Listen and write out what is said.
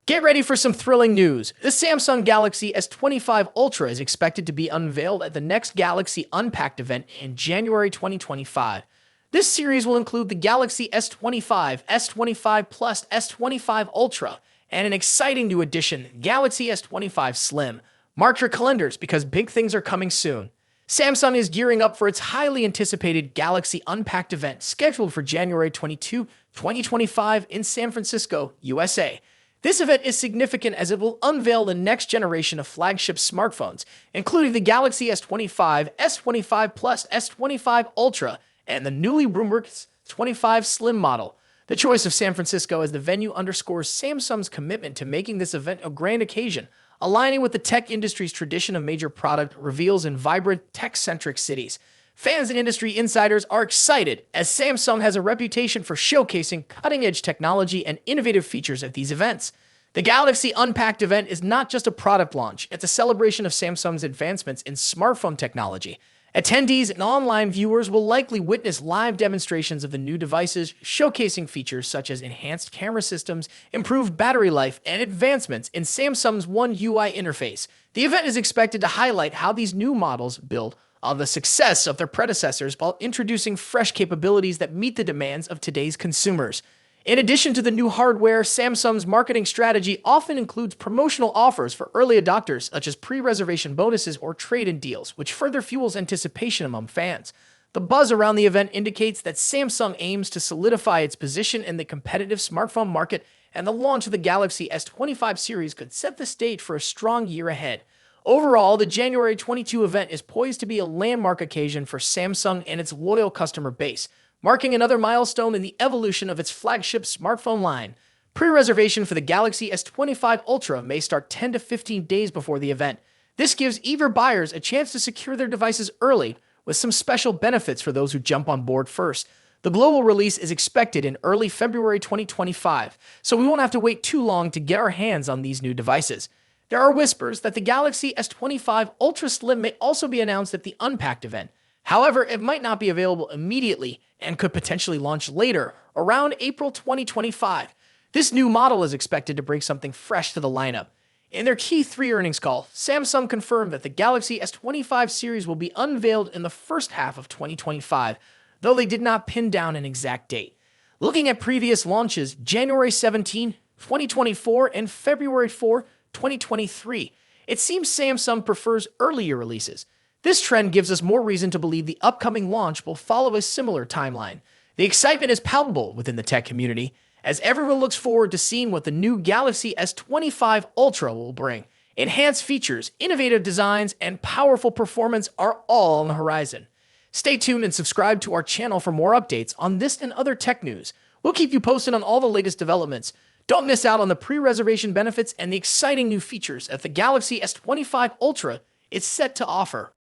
Get ready for some thrilling news. The Samsung Galaxy S25 Ultra is expected to be unveiled at the next Galaxy Unpacked event in January 2025. This series will include the Galaxy S25, S25 Plus, S25 Ultra, and an exciting new addition, Galaxy S25 Slim. Mark your calendars because big things are coming soon. Samsung is gearing up for its highly anticipated Galaxy Unpacked event scheduled for January 22, 2025 in San Francisco, USA. This event is significant as it will unveil the next generation of flagship smartphones, including the Galaxy S25, S25 Plus, S25 Ultra, and the newly rumored S25 Slim model. The choice of San Francisco as the venue underscores Samsung's commitment to making this event a grand occasion, aligning with the tech industry's tradition of major product reveals in vibrant, tech-centric cities. Fans and industry insiders are excited as Samsung has a reputation for showcasing cutting-edge technology and innovative features at these events. The Galaxy Unpacked event is not just a product launch, it's a celebration of Samsung's advancements in smartphone technology. Attendees and online viewers will likely witness live demonstrations of the new devices, showcasing features such as enhanced camera systems, improved battery life, and advancements in Samsung's One UI interface. The event is expected to highlight how these new models build on the success of their predecessors while introducing fresh capabilities that meet the demands of today's consumers. In addition to the new hardware, Samsung's marketing strategy often includes promotional offers for early adopters, such as pre-reservation bonuses or trade-in deals, which further fuels anticipation among fans. The buzz around the event indicates that Samsung aims to solidify its position in the competitive smartphone market, and the launch of the Galaxy S25 series could set the stage for a strong year ahead. Overall, the January 22 event is poised to be a landmark occasion for Samsung and its loyal customer base, marking another milestone in the evolution of its flagship smartphone line. Pre-reservation for the Galaxy S25 Ultra may start 10 to 15 days before the event. This gives eager buyers a chance to secure their devices early, with some special benefits for those who jump on board first. The global release is expected in early February 2025, so we won't have to wait too long to get our hands on these new devices. There are whispers that the Galaxy S25 Ultra Slim may also be announced at the Unpacked event. However, it might not be available immediately and could potentially launch later, around April 2025. This new model is expected to bring something fresh to the lineup. In their Q3 earnings call, Samsung confirmed that the Galaxy S25 series will be unveiled in the first half of 2025, though they did not pin down an exact date. Looking at previous launches, January 17, 2024 and February 4, 2023, it seems Samsung prefers earlier releases. This trend gives us more reason to believe the upcoming launch will follow a similar timeline. The excitement is palpable within the tech community, as everyone looks forward to seeing what the new Galaxy S25 Ultra will bring. Enhanced features, innovative designs, and powerful performance are all on the horizon. Stay tuned and subscribe to our channel for more updates on this and other tech news. We'll keep you posted on all the latest developments. Don't miss out on the pre-reservation benefits and the exciting new features that the Galaxy S25 Ultra is set to offer.